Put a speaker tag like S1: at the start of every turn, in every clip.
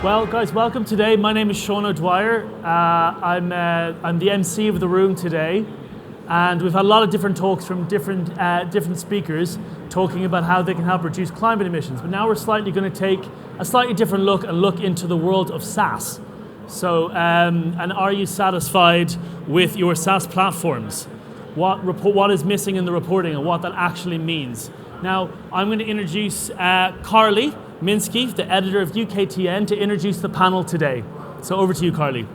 S1: Well, guys, welcome today. My name is Sean O'Dwyer. I'm the MC of the room today, and we've had a lot of different talks from different speakers talking about how they can help reduce climate emissions. But now we're slightly going to take a slightly different look and look into the world of SaaS. So, and are you satisfied with your SaaS platforms? What is missing in the reporting and what that actually means? Now, I'm going to introduce Carly Minsky, the editor of UKTN, to introduce the panel today. So over to you, Carly.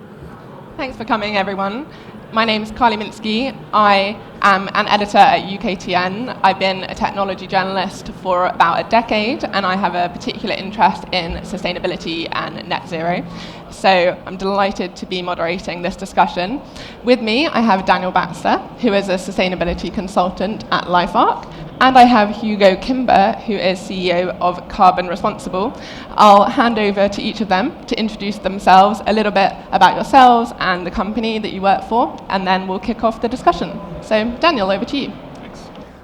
S2: Thanks for coming, everyone. My name's Carly Minsky. I am an editor at UKTN. I've been a technology journalist for about a decade, and I have a particular interest in sustainability and net zero. So I'm delighted to be moderating this discussion. With me, I have Daniel Baxter, who is a sustainability consultant at LifeArc, and I have Hugo Kimber, who is CEO of Carbon Responsible. I'll hand over to each of them to introduce themselves, a little bit about yourselves and the company that you work for, and then we'll kick off the discussion. So, Daniel, over to you.
S3: Thanks.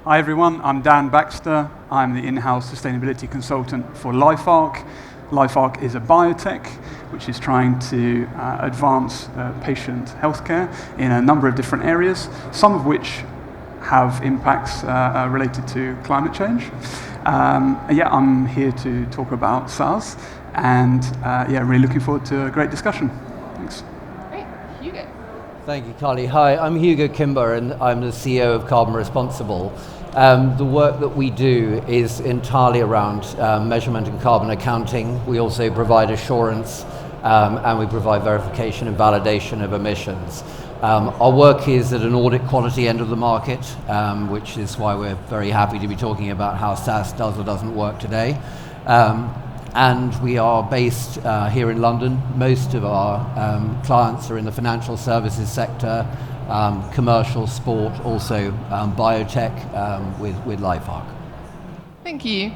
S3: Hi, everyone. I'm Dan Baxter. I'm the in-house sustainability consultant for LifeArc. LifeArc is a biotech which is trying to advance patient healthcare in a number of different areas, some of which have impacts related to climate change. I'm here to talk about SaaS, and really looking forward to a great discussion. Thanks.
S2: Great. Hugo.
S4: Thank you, Carly. Hi, I'm Hugo Kimber, and I'm the CEO of Carbon Responsible. The work that we do is entirely around measurement and carbon accounting. We also provide assurance, and we provide verification and validation of emissions. Our work is at an audit quality end of the market, which is why we're very happy to be talking about how SaaS does or doesn't work today. And we are based here in London. Most of our clients are in the financial services sector, commercial, sport, also biotech with LifeArc.
S2: Thank you.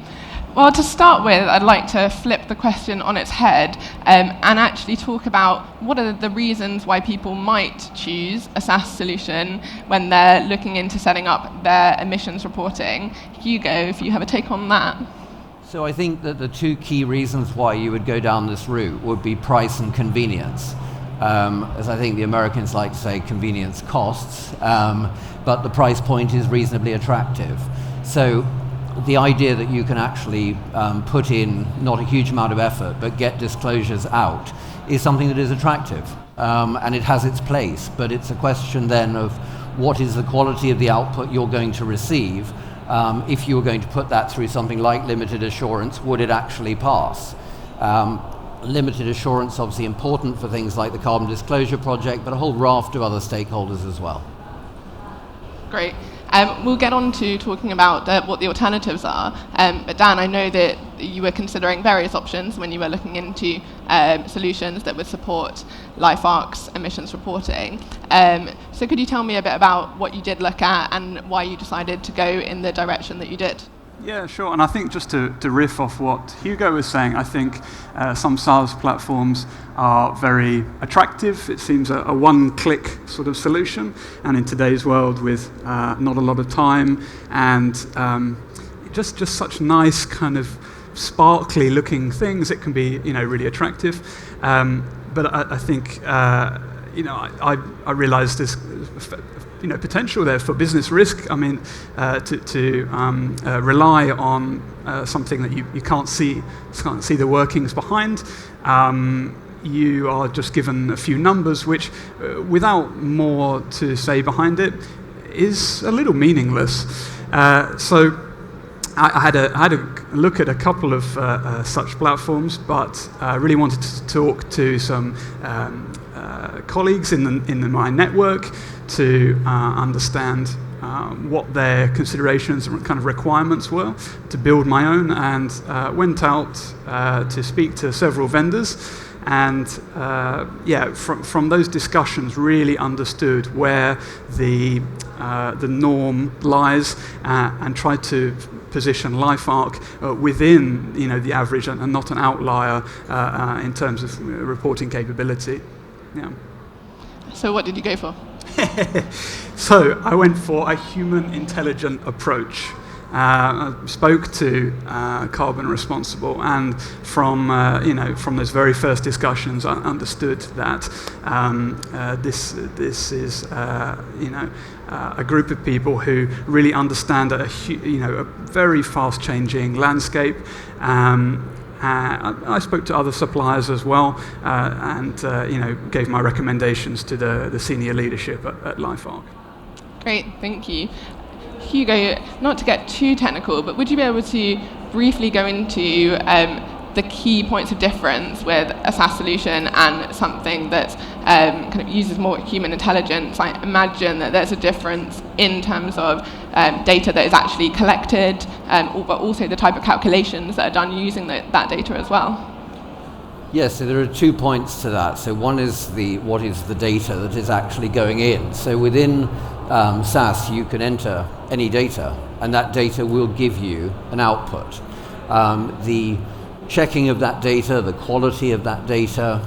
S2: Well, to start with, I'd like to flip the question on its head and actually talk about what are the reasons why people might choose a SaaS solution when they're looking into setting up their emissions reporting. Hugo, if you have a take on that.
S4: So I think that the two key reasons why you would go down this route would be price and convenience. As I think the Americans like to say, convenience costs, but the price point is reasonably attractive. So the idea that you can actually put in not a huge amount of effort but get disclosures out is something that is attractive, and it has its place, but it's a question then of what is the quality of the output you're going to receive. If you were going to put that through something like limited assurance, would it actually pass? Limited assurance obviously important for things like the Carbon Disclosure Project, but a whole raft of other stakeholders as well.
S2: Great. We'll get on to talking about what the alternatives are. But Dan, I know that you were considering various options when you were looking into solutions that would support LifeArc's emissions reporting. So could you tell me a bit about what you did look at and why you decided to go in the direction that you did?
S3: Yeah, sure. And I think just to riff off what Hugo was saying, I think some SaaS platforms are very attractive. It seems a one-click sort of solution. And in today's world with not a lot of time and just such nice kind of sparkly looking things, it can be, really attractive. But I think, I realized there's potential there for business risk. I mean, to rely on something that you can't see the workings behind. You are just given a few numbers, which, without more to say behind it, is a little meaningless. So I had a look at a couple of such platforms, but I really wanted to talk to some colleagues in my network to understand what their considerations and kind of requirements were to build my own, and went out to speak to several vendors, and from those discussions really understood where the norm lies, and tried to position LifeArc within the average and not an outlier in terms of reporting capability. Yeah.
S2: So what did you go for?
S3: So I went for a human intelligent approach. spoke to Carbon Responsible, and from those very first discussions, I understood that this is a group of people who really understand a very fast-changing landscape. I spoke to other suppliers as well, and gave my recommendations to the senior leadership at LifeArc.
S2: Great, thank you. Hugo, not to get too technical, but would you be able to briefly go into the key points of difference with a SaaS solution and something that kind of uses more human intelligence? I imagine that there's a difference in terms of data that is actually collected, but also the type of calculations that are done using that data as well.
S4: Yes, so there are 2 points to that. So one is what is the data that is actually going in. So within SaaS, you can enter any data, and that data will give you an output. The checking of that data, the quality of that data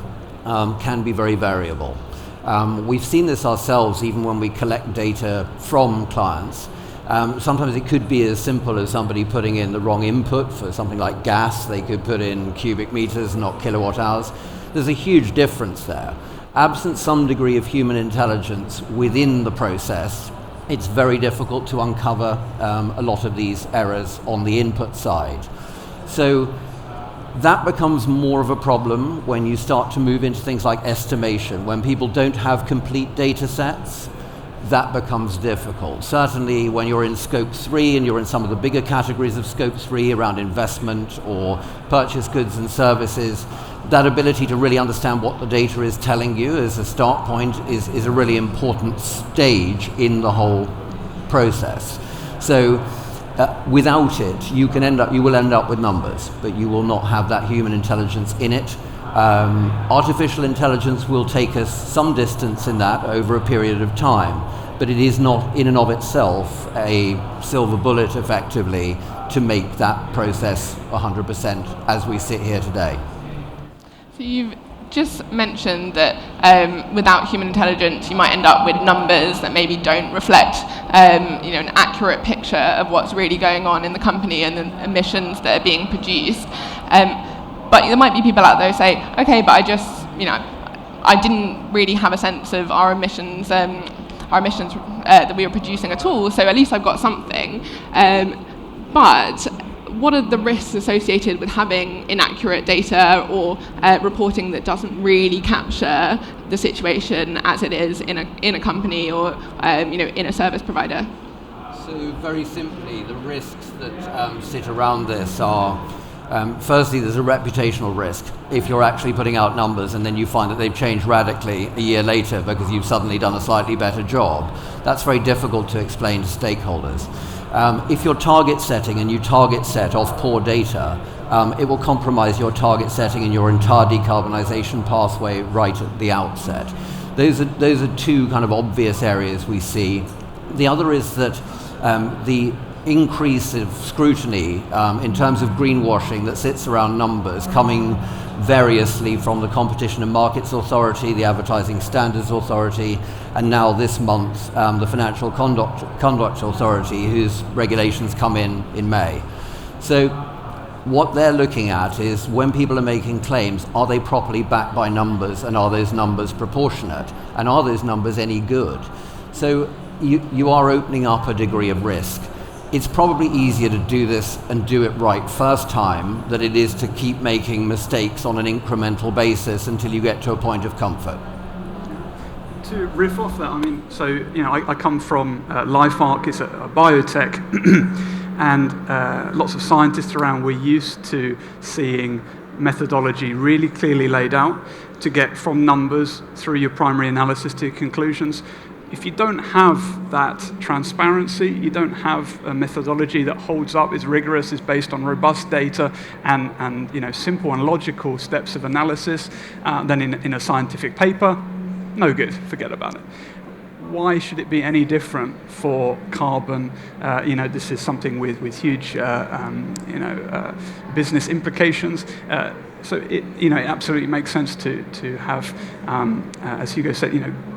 S4: can be very variable. We've seen this ourselves even when we collect data from clients. Sometimes it could be as simple as somebody putting in the wrong input for something like gas. They could put in cubic meters, not kilowatt hours. There's a huge difference there. Absent some degree of human intelligence within the process, it's very difficult to uncover a lot of these errors on the input side. So that becomes more of a problem when you start to move into things like estimation. When people don't have complete data sets, that becomes difficult. Certainly when you're in scope 3 and you're in some of the bigger categories of scope 3 around investment or purchase goods and services, that ability to really understand what the data is telling you as a start point is a really important stage in the whole process. So without it, you will end up with numbers, but you will not have that human intelligence in it. Artificial intelligence will take us some distance in that over a period of time, but it is not in and of itself a silver bullet effectively to make that process 100% as we sit here today.
S2: So you've just mentioned that without human intelligence, you might end up with numbers that maybe don't reflect an accurate picture of what's really going on in the company and the emissions that are being produced. But there might be people out there who say, okay, but I didn't really have a sense of our emissions that we were producing at all, so at least I've got something. But what are the risks associated with having inaccurate data or reporting that doesn't really capture the situation as it is in a company or in a service provider?
S4: So very simply, the risks that sit around this are, firstly, there's a reputational risk. If you're actually putting out numbers and then you find that they've changed radically a year later because you've suddenly done a slightly better job, that's very difficult to explain to stakeholders. If you're target setting and you target set off poor data, it will compromise your target setting and your entire decarbonisation pathway right at the outset. Those are two kind of obvious areas we see. The other is that the increase of scrutiny in terms of greenwashing that sits around numbers coming variously from the Competition and Markets Authority, the Advertising Standards Authority, and now this month the Financial Conduct Authority, whose regulations come in May. So what they're looking at is when people are making claims, are they properly backed by numbers, and are those numbers proportionate, and are those numbers any good? So you are opening up a degree of risk. It's probably easier to do this and do it right first time than it is to keep making mistakes on an incremental basis until you get to a point of comfort.
S3: To riff off that, I come from LifeArc. It's a biotech, and lots of scientists around. We're used to seeing methodology really clearly laid out to get from numbers through your primary analysis to conclusions. If you don't have that transparency, you don't have a methodology that holds up, is rigorous, is based on robust data and simple and logical steps of analysis, then in a scientific paper, no good, forget about it. Why should it be any different for carbon? This is something with huge business implications. So it absolutely makes sense to have, as Hugo said,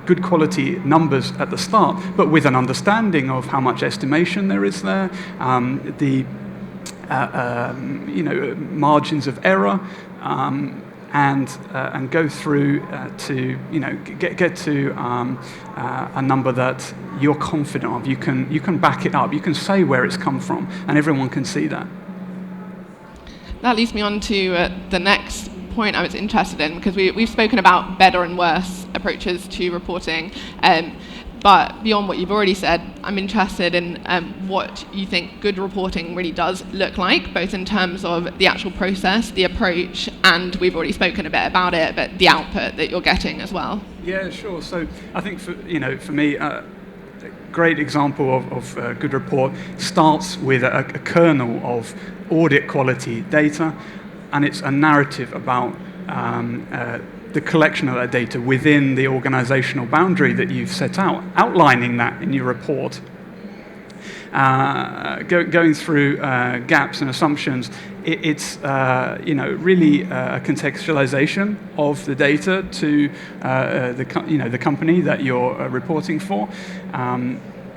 S3: good quality numbers at the start, but with an understanding of how much estimation there is there, the margins of error, and go through to get to a number that you're confident of. You can back it up. You can say where it's come from, and everyone can see that.
S2: That leads me on to the next point I was interested in, because we've spoken about better and worse approaches to reporting. But beyond what you've already said, I'm interested in what you think good reporting really does look like, both in terms of the actual process, the approach, and we've already spoken a bit about it, but the output that you're getting as well.
S3: Yeah, sure. So I think for me, a great example of a good report starts with a kernel of audit quality data, and it's a narrative about the collection of that data within the organizational boundary that you've set out, outlining that in your report. Going through gaps and assumptions, it's really a contextualization of the data to the company that you're reporting for.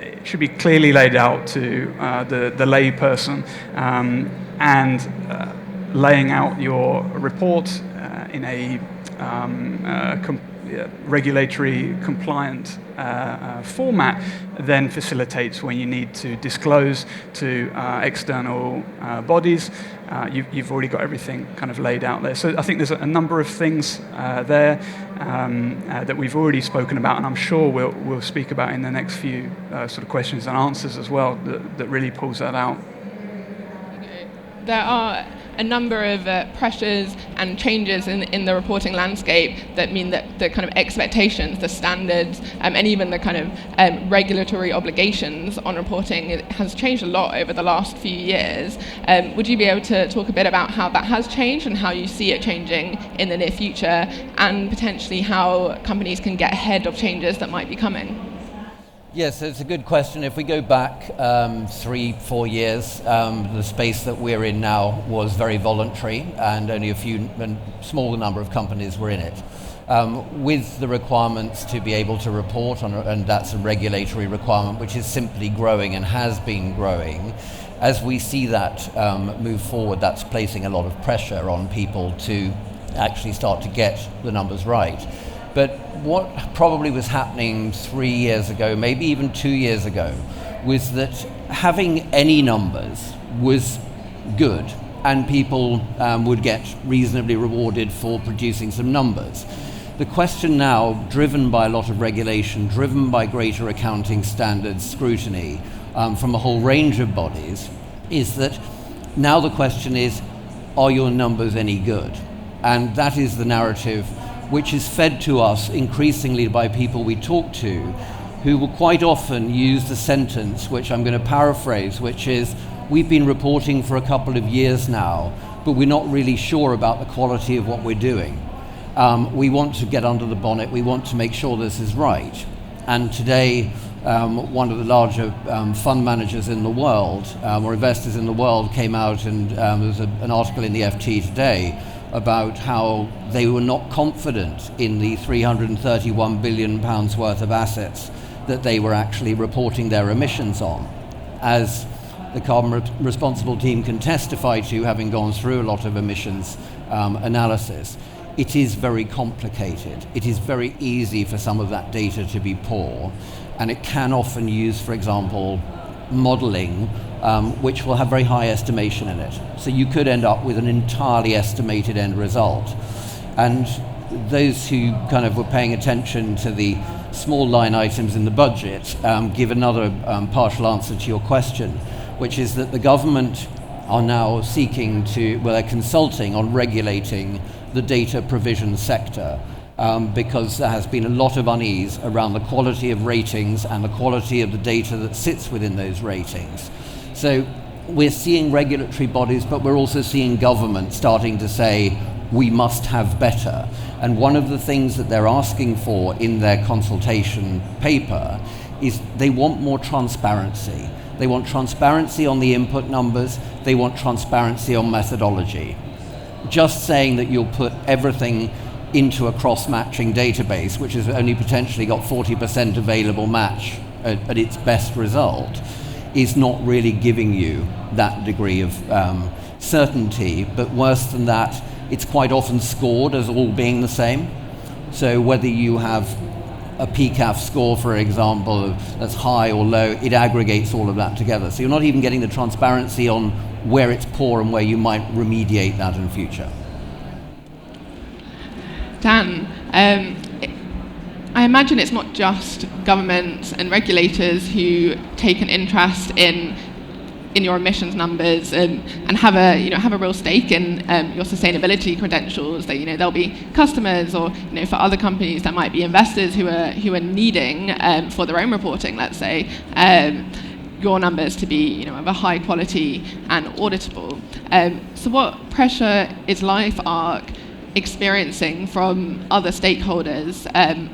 S3: It should be clearly laid out to the lay person, and laying out your report in a regulatory compliant format then facilitates when you need to disclose to external bodies. You've already got everything kind of laid out there. So I think there's a number of things there that we've already spoken about, and I'm sure we'll speak about in the next few sort of questions and answers as well, that really pulls that out.
S2: There are a number of pressures and changes in the reporting landscape that mean that the kind of expectations, the standards, and even the kind of regulatory obligations on reporting has changed a lot over the last few years. Would you be able to talk a bit about how that has changed and how you see it changing in the near future, and potentially how companies can get ahead of changes that might be coming?
S4: Yes, it's a good question. If we go back 3-4 years, the space that we're in now was very voluntary, and only a small number of companies were in it. With the requirements to be able to report on, and that's a regulatory requirement which is simply growing and has been growing, as we see that move forward, that's placing a lot of pressure on people to actually start to get the numbers right. But what probably was happening 3 years ago, maybe even 2 years ago, was that having any numbers was good, and people would get reasonably rewarded for producing some numbers. The question now, driven by a lot of regulation, driven by greater accounting standards, scrutiny from a whole range of bodies, is that now the question is, are your numbers any good? And that is the narrative which is fed to us increasingly by people we talk to, who will quite often use the sentence, which I'm going to paraphrase, which is, we've been reporting for a couple of years now, but we're not really sure about the quality of what we're doing. We want to get under the bonnet, we want to make sure this is right. And today, one of the larger fund managers in the world, or investors in the world, came out, and there's an article in the FT today about how they were not confident in the £331 billion worth of assets that they were actually reporting their emissions on. As the Carbon Responsible team can testify to, having gone through a lot of emissions analysis, it is very complicated. It is very easy for some of that data to be poor, and it can often use, for example, modeling, which will have very high estimation in it. So you could end up with an entirely estimated end result. And those who kind of were paying attention to the small line items in the budget give another partial answer to your question, which is that the government are now seeking to, well, they're consulting on regulating the data provision sector, because there has been a lot of unease around the quality of ratings and the quality of the data that sits within those ratings. So we're seeing regulatory bodies, but we're also seeing government starting to say, we must have better. And one of the things that they're asking for in their consultation paper is they want more transparency. They want transparency on the input numbers, they want transparency on methodology. just saying that you'll put everything into a cross-matching database, which has only potentially got 40% available match at its best result, is not really giving you that degree of certainty. But worse than that, it's quite often scored as all being the same. So whether you have a PCAF score, for example, that's high or low, it aggregates all of that together. So you're not even getting the transparency on where it's poor and where you might remediate that in future.
S2: Dan, I imagine it's not just governments and regulators who take an interest in your emissions numbers and have a real stake in your sustainability credentials. That there'll be customers, or for other companies that might be investors who are needing for their own reporting, let's say, your numbers to be of a high quality and auditable. So what pressure is LifeArc experiencing from other stakeholders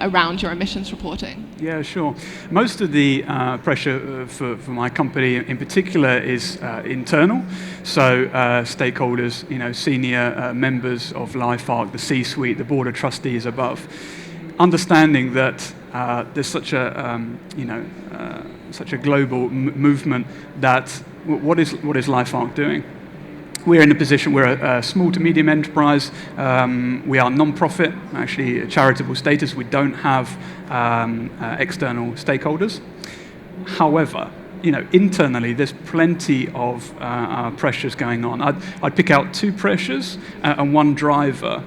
S2: around your emissions reporting?
S3: Yeah, sure. Most of the pressure for my company in particular is internal. So stakeholders, senior members of LifeArc, the C-suite, the board of trustees above, understanding that there's such a such a global movement. That what is LifeArc doing? We're in a position, we're a small to medium enterprise. We are non-profit, actually a charitable status. We don't have external stakeholders. However, internally, there's plenty of pressures going on. I'd pick out two pressures and one driver.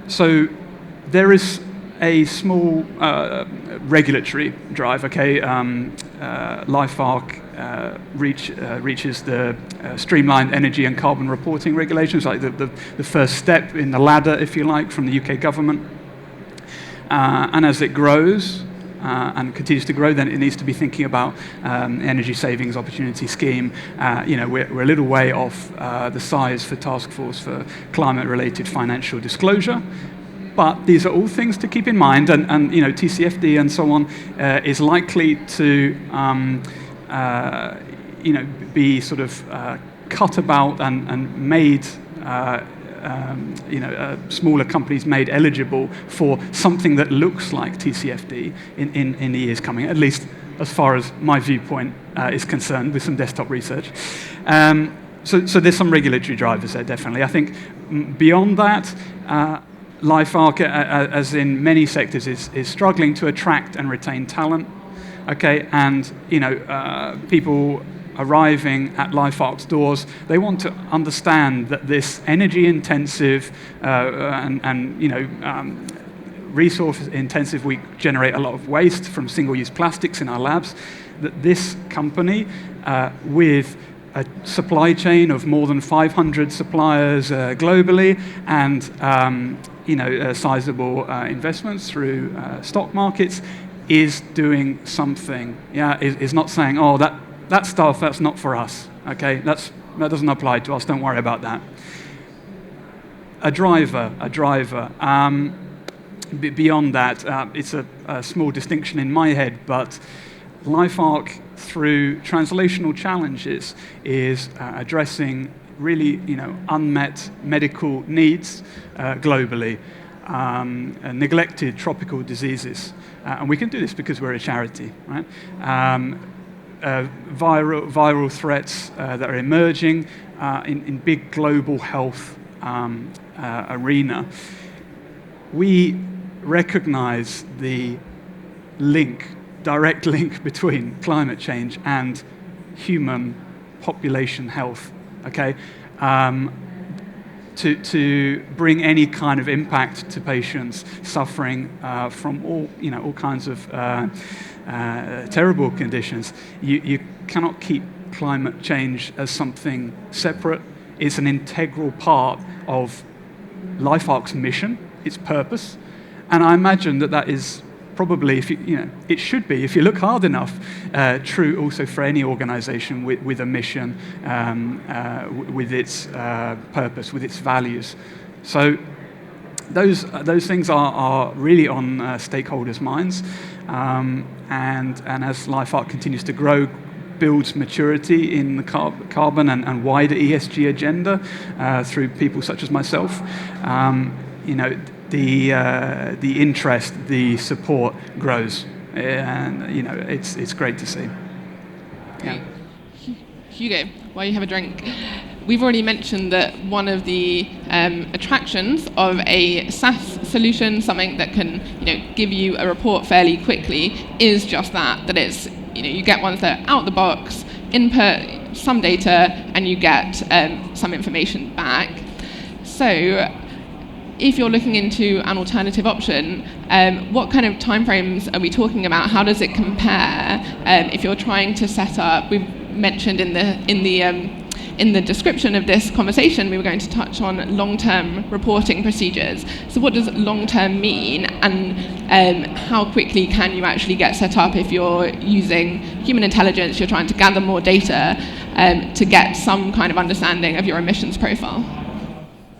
S3: So there is a small regulatory drive. Okay, LifeArc reaches the streamlined energy and carbon reporting regulations, like the first step in the ladder, if you like, from the UK government. And as it grows and continues to grow, then it needs to be thinking about energy savings opportunity scheme. We're a little way off the size for task force for climate-related financial disclosure. But these are all things to keep in mind, and TCFD and so on is likely to be sort of cut about and made, smaller companies made eligible for something that looks like TCFD in the years coming, at least as far as my viewpoint is concerned, with some desktop research. So there's some regulatory drivers there, definitely. I think beyond that, LifeArc, as in many sectors, is struggling to attract and retain talent. Okay, and people arriving at LifeArc's doors, they want to understand that this energy-intensive resource-intensive, we generate a lot of waste from single-use plastics in our labs. That this company, with a supply chain of more than 500 suppliers globally, and sizable investments through stock markets, is doing something. Is not saying, oh, that stuff, that's not for us. Okay, that doesn't apply to us. Don't worry about that. A driver. Beyond that, it's a small distinction in my head, but LifeArc, through translational challenges, is addressing really, unmet medical needs globally, neglected tropical diseases, and we can do this because we're a charity, right? Viral threats that are emerging in big global health arena. We recognize the direct link between climate change and human population health. Okay, to bring any kind of impact to patients suffering from all kinds of terrible conditions. You cannot keep climate change as something separate. It's an integral part of LifeArc's mission, its purpose, and I imagine that is probably, it should be, if you look hard enough, true also for any organization with a mission, with its purpose, with its values. So those things are really on stakeholders' minds, and as LifeArc continues to grow builds maturity in the carbon and wider ESG agenda through people such as myself. The interest, the support grows, and it's great to see.
S2: Yeah. Hugo, while you have a drink, we've already mentioned that one of the attractions of a SaaS solution, something that can give you a report fairly quickly, is just that it's you get ones that are out the box, input some data, and you get some information back. So if you're looking into an alternative option, what kind of timeframes are we talking about? How does it compare? If you're trying to set up, we've mentioned in the description of this conversation, we were going to touch on long-term reporting procedures. So what does long-term mean, and how quickly can you actually get set up if you're using human intelligence, you're trying to gather more data to get some kind of understanding of your emissions profile?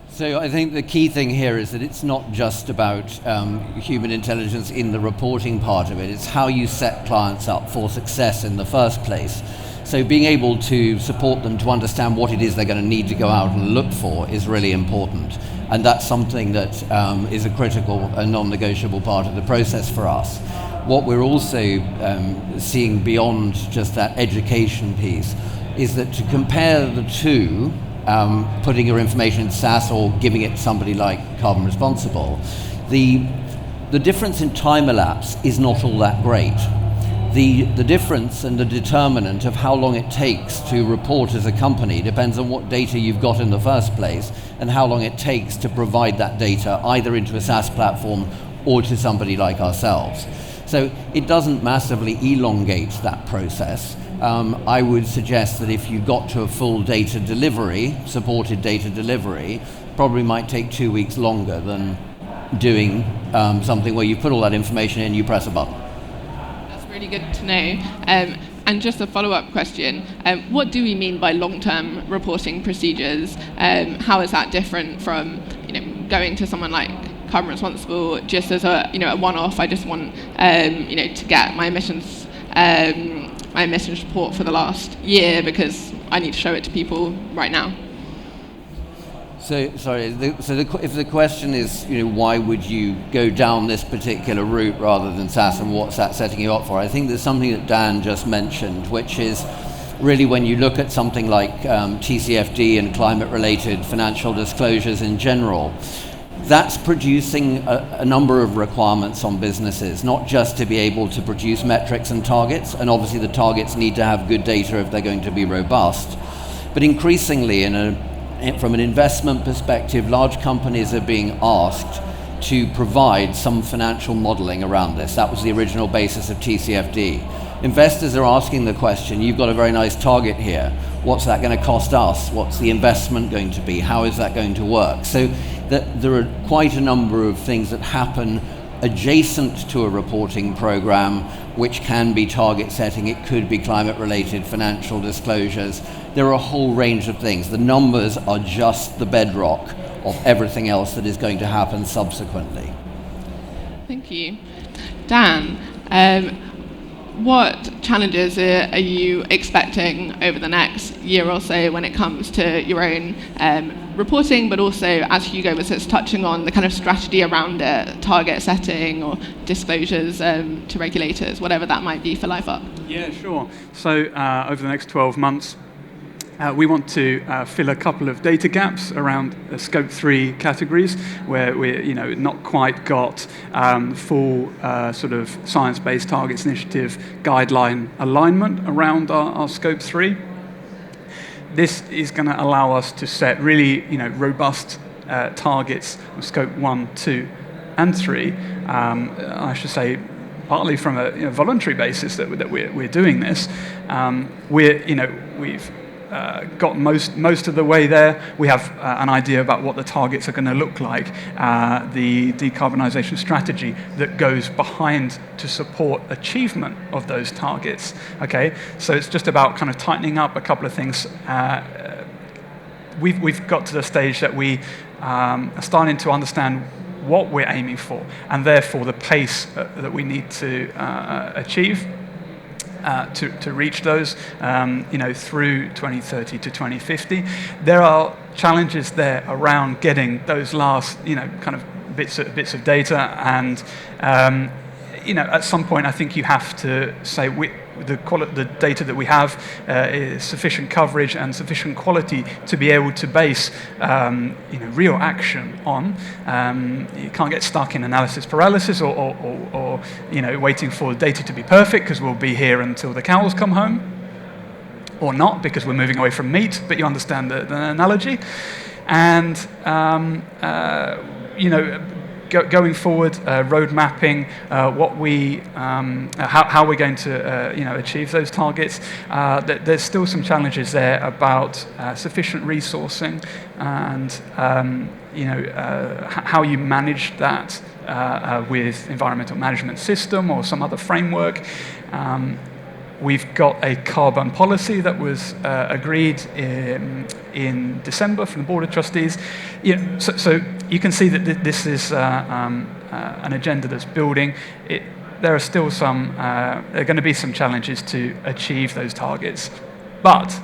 S4: So I think the key thing here is that it's not just about human intelligence in the reporting part of it, it's how you set clients up for success in the first place. So being able to support them to understand what it is they're going to need to go out and look for is really important. And that's something that is a critical and non-negotiable part of the process for us. What we're also seeing beyond just that education piece is that to compare the two, putting your information in SaaS or giving it to somebody like Carbon Responsible, the difference in time elapse is not all that great. The difference and the determinant of how long it takes to report as a company depends on what data you've got in the first place and how long it takes to provide that data either into a SaaS platform or to somebody like ourselves. So it doesn't massively elongate that process. I would suggest that if you got to a full data delivery, supported data delivery, probably might take 2 weeks longer than doing something where you put all that information in, you press a button.
S2: Really good to know. And just a follow-up question, what do we mean by long-term reporting procedures? How is that different from going to someone like Carbon Responsible just as a one-off? I just want to get my emissions report for the last year because I need to show it to people right now.
S4: So, sorry, if the question is, why would you go down this particular route rather than SaaS, and what's that setting you up for? I think there's something that Dan just mentioned, which is really when you look at something like TCFD and climate-related financial disclosures in general, that's producing a number of requirements on businesses, not just to be able to produce metrics and targets, and obviously the targets need to have good data if they're going to be robust, but increasingly from an investment perspective, large companies are being asked to provide some financial modeling around this. That was the original basis of TCFD. Investors are asking the question, you've got a very nice target here. What's that going to cost us? What's the investment going to be? How is that going to work? So there are quite a number of things that happen adjacent to a reporting program, which can be target setting, it could be climate-related financial disclosures. There are a whole range of things. The numbers are just the bedrock of everything else that is going to happen subsequently.
S2: Thank you. Dan, what challenges are you expecting over the next year or so when it comes to your own reporting, but also, as Hugo was just touching on, the kind of strategy around it, target setting or disclosures to regulators, whatever that might be for Life Up?
S3: Yeah, sure. So over the next 12 months, we want to fill a couple of data gaps around Scope 3 categories where we're not quite got full sort of science-based targets initiative guideline alignment around our Scope 3. This is going to allow us to set really robust targets of Scope 1, 2, and 3. I should say, partly from a voluntary basis that we're doing this. We've got most of the way there. We have an idea about what the targets are going to look like, the decarbonisation strategy that goes behind to support achievement of those targets. Okay, so it's just about kind of tightening up a couple of things. We've got to the stage that we are starting to understand what we're aiming for, and therefore the pace that we need to achieve. to reach those, through 2030 to 2050. There are challenges there around getting those last, kind of bits of data, and at some point I think you have to say the data that we have is sufficient coverage and sufficient quality to be able to base real action on. You can't get stuck in analysis paralysis or waiting for the data to be perfect, because we'll be here until the cows come home, or not, because we're moving away from meat, but you understand the analogy. And going forward, road mapping, how we're going to achieve those targets. There's still some challenges there about sufficient resourcing and how you manage that with environmental management system or some other framework. We've got a carbon policy that was agreed in December from the Board of Trustees. So you can see that this is an agenda that's building. There are still there are going to be some challenges to achieve those targets, but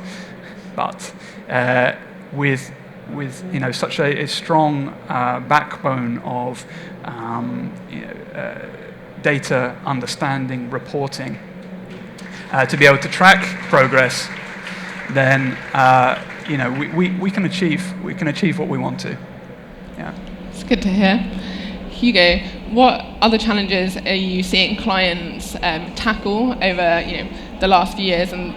S3: with such a strong backbone of data understanding, reporting, to be able to track progress, then we can achieve what we want to. Yeah.
S2: It's good to hear. Hugo, what other challenges are you seeing clients tackle over the last few years, and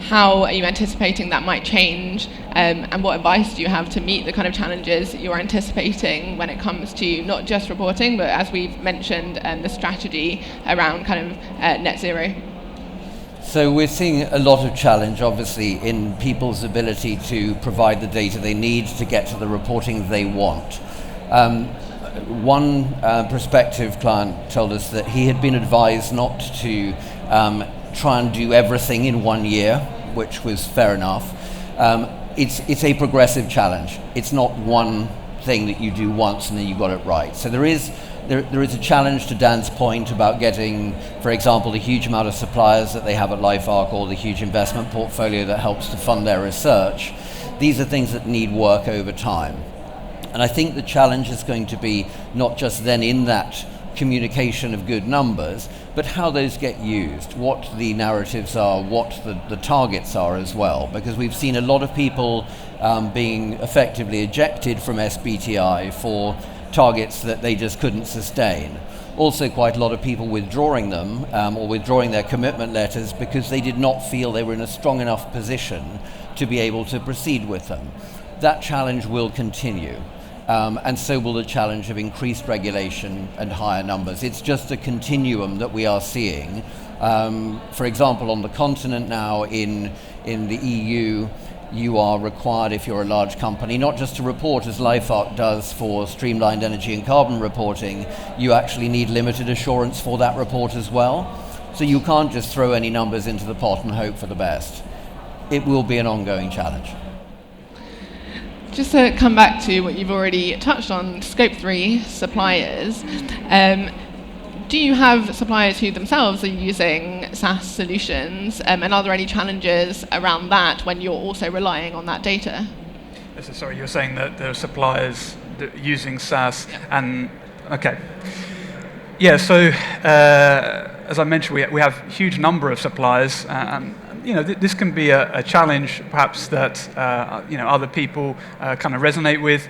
S2: how are you anticipating that might change? And what advice do you have to meet the kind of challenges you're anticipating when it comes to not just reporting, but as we've mentioned, the strategy around kind of net zero?
S4: So we're seeing a lot of challenge, obviously, in people's ability to provide the data they need to get to the reporting they want. One prospective client told us that he had been advised not to try and do everything in 1 year, which was fair enough. It's a progressive challenge. It's not one thing that you do once and then you got it right. So there is a challenge, to Dan's point, about getting, for example, the huge amount of suppliers that they have at LifeArc, or the huge investment portfolio that helps to fund their research. These are things that need work over time. And I think the challenge is going to be not just then in that communication of good numbers, but how those get used, what the narratives are, what the targets are as well. Because we've seen a lot of people being effectively ejected from SBTI for targets that they just couldn't sustain. Also, quite a lot of people withdrawing them or withdrawing their commitment letters because they did not feel they were in a strong enough position to be able to proceed with them. That challenge will continue. And so will the challenge of increased regulation and higher numbers. It's just a continuum that we are seeing. For example, on the continent now, in the EU, you are required, if you're a large company, not just to report as LifeArc does for streamlined energy and carbon reporting, you actually need limited assurance for that report as well. So you can't just throw any numbers into the pot and hope for the best. It will be an ongoing challenge.
S2: Just to come back to what you've already touched on, Scope 3 suppliers, do you have suppliers who themselves are using SaaS solutions, and are there any challenges around that when you're also relying on that data?
S3: So, sorry, you're saying that there are suppliers that using SaaS, and okay. Yeah, so as I mentioned, we have a huge number of suppliers, and this can be a challenge, perhaps, that other people kind of resonate with.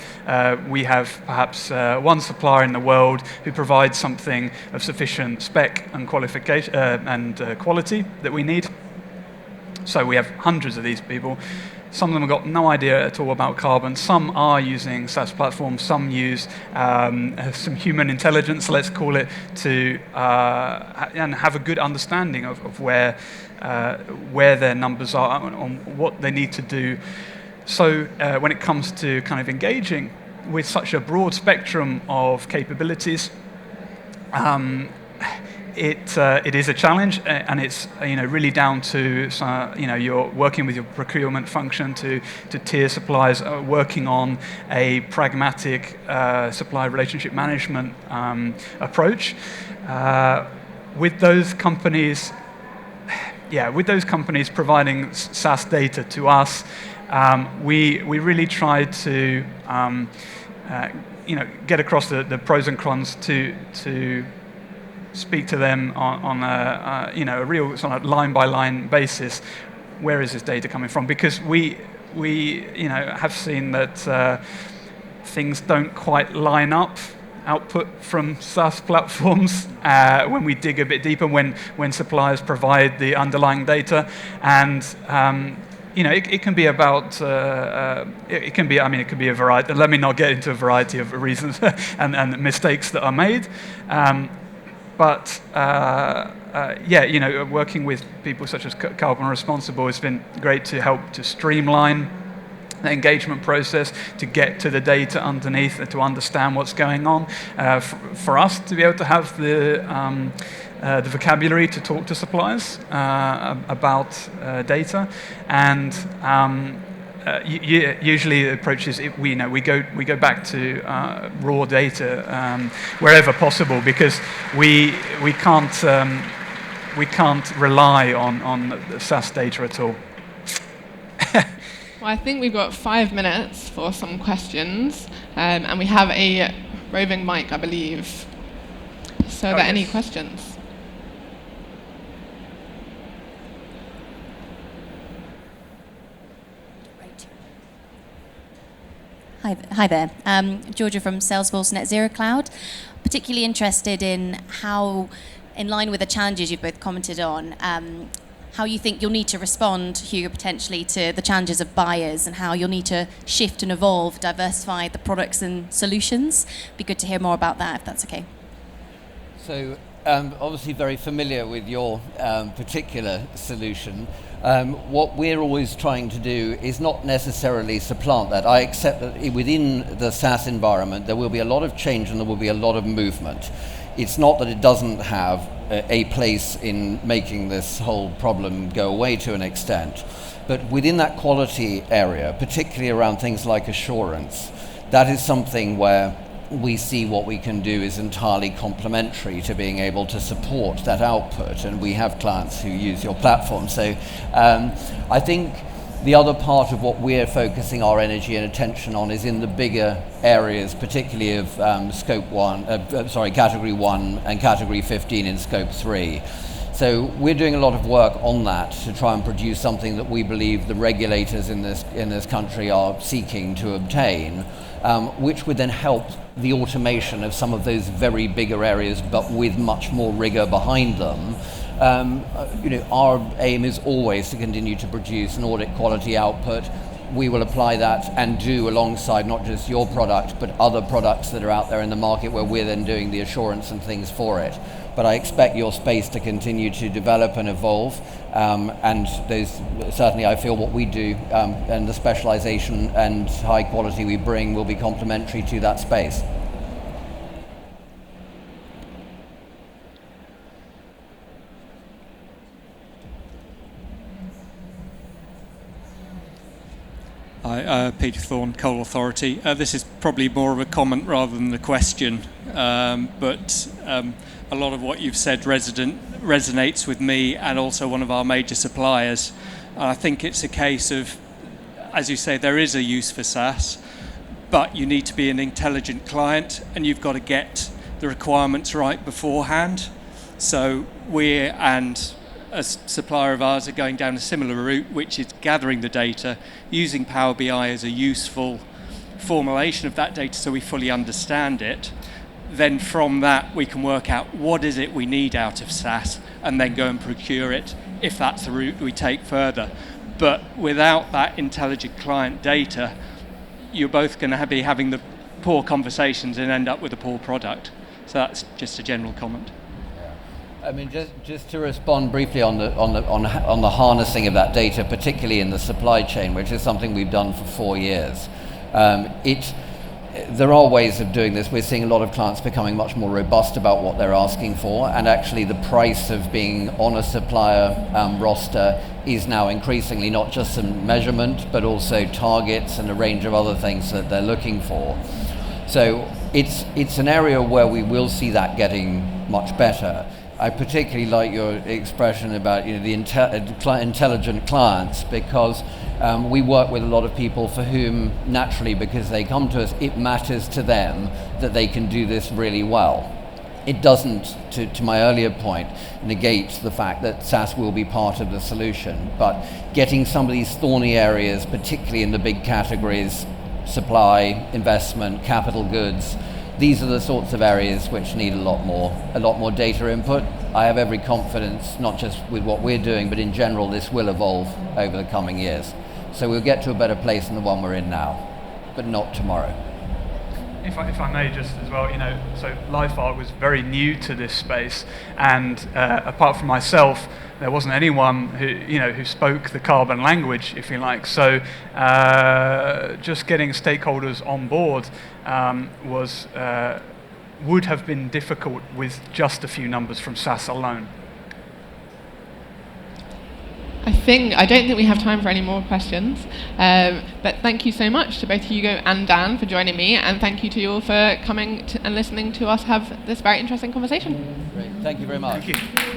S3: We have perhaps one supplier in the world who provides something of sufficient spec and qualification and quality that we need. So we have hundreds of these people. Some of them have got no idea at all about carbon. Some are using SaaS platforms. Some use some human intelligence, let's call it, to and have a good understanding of where their numbers are, on what they need to do. So when it comes to kind of engaging with such a broad spectrum of capabilities, it is a challenge, and it's really down to you're working with your procurement function to tier suppliers, working on a pragmatic supply relationship management approach. With those companies, with those companies providing SaaS data to us, we really try to get across the pros and cons to speak to them on a real sort of line-by-line basis. Where is this data coming from? Because we have seen that things don't quite line up. Output from SaaS platforms when we dig a bit deeper, when suppliers provide the underlying data, and it can be about it can be a variety. Let me not get into a variety of reasons and mistakes that are made. But working with people such as Carbon Responsible has been great to help to streamline the engagement process, to get to the data underneath and to understand what's going on. For us to be able to have the vocabulary to talk to suppliers about data, and usually the approach is we go back to raw data wherever possible, because we can't rely on the SaaS data at all.
S2: Well, I think we've got 5 minutes for some questions, and we have a roving mic, I believe. So are there any questions?
S5: Hi there. Georgia from Salesforce Net Zero Cloud. Particularly interested in how, in line with the challenges you've both commented on, how you think you'll need to respond, Hugo, potentially to the challenges of buyers, and how you'll need to shift and evolve, diversify the products and solutions. Be good to hear more about that, if that's okay.
S4: So, obviously very familiar with your particular solution. What we're always trying to do is not necessarily supplant that. I accept that within the SaaS environment there will be a lot of change and there will be a lot of movement. It's not that it doesn't have a place in making this whole problem go away to an extent. But within that quality area, particularly around things like assurance, that is something where we see what we can do is entirely complementary to being able to support that output, and we have clients who use your platform. So I think the other part of what we're focusing our energy and attention on is in the bigger areas, particularly of category 1 and category 15 in scope 3. So we're doing a lot of work on that to try and produce something that we believe the regulators in this country are seeking to obtain, which would then help the automation of some of those very bigger areas, but with much more rigor behind them. Our aim is always to continue to produce an audit quality output. We will apply that and do alongside not just your product, but other products that are out there in the market where we're then doing the assurance and things for it. But I expect your space to continue to develop and evolve, and those certainly I feel what we do and the specialization and high quality we bring will be complementary to that space.
S6: Hi, Peter Thorne, Coal Authority. This is probably more of a comment rather than a question, but a lot of what you've said resonates with me and also one of our major suppliers. I think it's a case of, as you say, there is a use for SaaS, but you need to be an intelligent client and you've got to get the requirements right beforehand. So a supplier of ours are going down a similar route, which is gathering the data, using Power BI as a useful formulation of that data so we fully understand it. Then from that we can work out what is it we need out of SaaS and then go and procure it if that's the route we take further. But without that intelligent client data, you're both going to be having the poor conversations and end up with a poor product. So that's just a general comment.
S4: I mean, just to respond briefly on the harnessing of that data, particularly in the supply chain, which is something we've done for 4 years. There are ways of doing this. We're seeing a lot of clients becoming much more robust about what they're asking for, and actually the price of being on a supplier roster is now increasingly not just some measurement, but also targets and a range of other things that they're looking for. So it's an area where we will see that getting much better. I particularly like your expression about the intelligent clients, because we work with a lot of people for whom, naturally, because they come to us, it matters to them that they can do this really well. It doesn't, to my earlier point, negate the fact that SaaS will be part of the solution, but getting some of these thorny areas, particularly in the big categories, supply, investment, capital goods, these are the sorts of areas which need a lot more data input. I have every confidence, not just with what we're doing, but in general, this will evolve over the coming years. So we'll get to a better place than the one we're in now, but not tomorrow.
S3: If I may just as well, so LifeArc was very new to this space, and apart from myself, there wasn't anyone who spoke the carbon language, if you like. So just getting stakeholders on board would have been difficult with just a few numbers from SaaS alone.
S2: I don't think we have time for any more questions, but thank you so much to both Hugo and Dan for joining me, and thank you to you all for coming and listening to us have this very interesting conversation.
S4: Great. Thank you very much.
S3: Thank you.